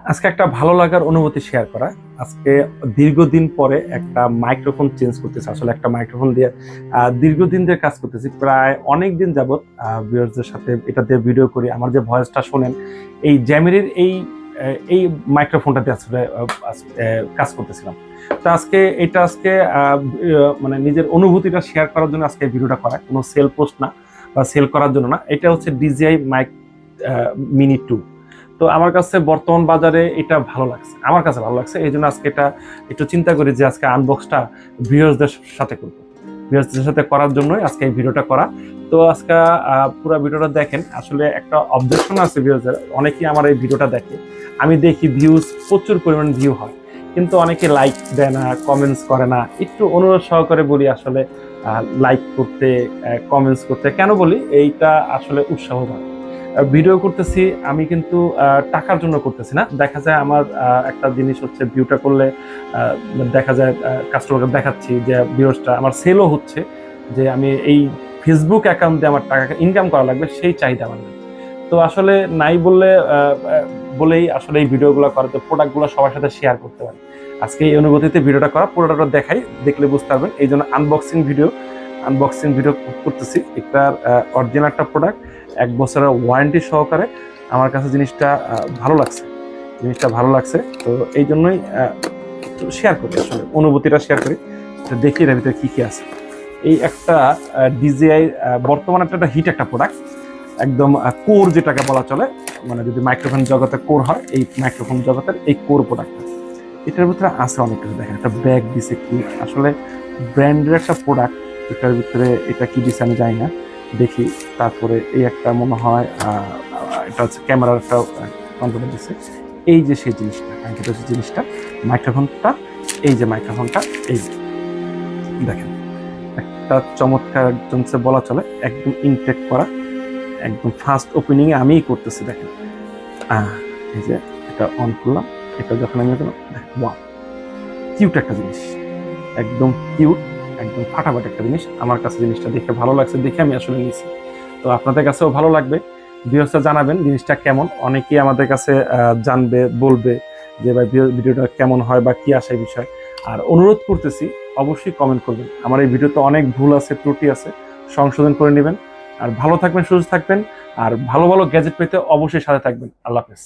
আজকে একটা ভালো লাগার অনুভূতি শেয়ার করা। আজকে দীর্ঘদিন পরে একটা মাইক্রোফোন চেঞ্জ করতেছি। আসলে একটা মাইক্রোফোন দিয়ে দীর্ঘদিন ধরে কাজ করতেছি, প্রায় অনেক দিন যাবত ভিউয়ার্সদের সাথে এটা দিয়ে ভিডিও করি। আমার যে ভয়েসটা শোনেন এই জ্যামিরির এই মাইক্রোফোনটাতে আসলে কাজ করতেছিলাম। তো আজকে মানে নিজের অনুভূতিটা শেয়ার করার জন্য আজকে এই ভিডিওটা করা, কোনো সেল পোস্ট না বা সেল করার জন্য না। এটা হচ্ছে DJI মাইক মিনি 2। তো আমার কাছে বর্তমান বাজারে এটা ভালো লাগছে, আমার কাছে ভালো লাগছে, এই জন্য আজকে এটা একটু চিন্তা করি যে আজকে আনবক্সটা ভিউয়ার্সদের সাথে করবো। ভিউয়ার্সদের সাথে করার জন্যই আজকে এই ভিডিওটা করা। তো আজকে পুরো ভিডিওটা দেখেন। আসলে একটা অবজেকশন আছে ভিউয়ার্সদের, অনেকেই আমার এই ভিডিওটা দেখে, আমি দেখি ভিউজ প্রচুর পরিমাণ ভিউ হয়, কিন্তু অনেকে লাইক দেয় না, কমেন্টস করে না। একটু অনুরোধ সহকারে বলি আসলে লাইক করতে, কমেন্টস করতে। কেন বলি? এইটা আসলে উৎসাহ দেয়। ভিডিও করতেছি আমি কিন্তু টাকার জন্য করতেছি না। দেখা যায় আমার একটা জিনিস হচ্ছে ভিউটা করলে দেখা যায় কাস্টমারকে দেখাচ্ছি যে ভিউজটা আমার সেলও হচ্ছে, যে আমি এই ফেসবুক অ্যাকাউন্ট দিয়ে আমার টাকা ইনকাম করা লাগবে সেই চাহিদা আমার নেই। তো আসলে নাই বলেই আসলে এই ভিডিওগুলো করা, তো প্রোডাক্টগুলো সবার সাথে শেয়ার করতে পারি। আজকে এই অনুভূতিতে ভিডিওটা করা, পুরোটা দেখাই, দেখলে বুঝতে পারবেন। এই জন্য আনবক্সিং ভিডিও করতেছি। এটার অরিজিনাল একটা প্রোডাক্ট, 1 বছরের ওয়ারেন্টি সহকারে। আমার কাছে জিনিসটা ভালো লাগছে, তো এই জন্যই শেয়ার করি, আসলে অনুভূতিটা শেয়ার করি। দেখি এর ভিতরে কি কি আছে। এই একটা DJI বর্তমানে একটা হিট একটা প্রোডাক্ট, একদম কোর যেটাকে বলা চলে, মানে যদি মাইক্রোফোন জগতে কোর হয়, এই মাইক্রোফোন জগতের এই কোর প্রোডাক্টটা। এটার ভিতরে আছে অনেক কিছু। দেখেন একটা ব্যাগ দিছে, কি আসলে ব্র্যান্ডের একটা প্রোডাক্ট। এটার ভিতরে এটা কি দিছে আমি জানি না, দেখি। তারপরে এই একটা মনে হয় এটা হচ্ছে ক্যামেরার একটা কন্ট্রোলার দিছে। এই যে সেই জিনিসটা, কাঙ্ক্ষিত যে জিনিসটা, মাইক্রোফোনটা, এই যে মাইক্রোফোনটা, এই যে দেখেন একটা চমৎকার, একদম বলা চলে একদম ইনটেক করা, একদম ফার্স্ট ওপেনিং এ আমিই করতেছি। দেখেন এই যে এটা অন করলাম, এটা যখন আমি ওয়াও, কিউট একটা জিনিস, একদম কিউট, একদম ফাটাফাটি একটা জিনিস। আমার কাছে জিনিসটা দেখে ভালো লাগছে, দেখে আমি আসলে নিয়েছি। তো আপনাদের কাছেও ভালো লাগবে। ভিউয়ার্সরা জানাবেন জিনিসটা কেমন। অনেকেই আমাদের কাছে জানবে, বলবে যে ভাই ভিডিওটা কেমন হয় বা কি আসে বিষয়। আর অনুরোধ করতেছি, অবশ্যই কমেন্ট করবেন। আমার এই ভিডিওতে অনেক ভুল আছে, ত্রুটি আছে, সংশোধন করে নেবেন। আর ভালো থাকবেন, সুস্থ থাকবেন। আর ভালো ভালো গ্যাজেট পেতে অবশ্যই সাথে থাকবেন। আল্লাহ হাফেজ।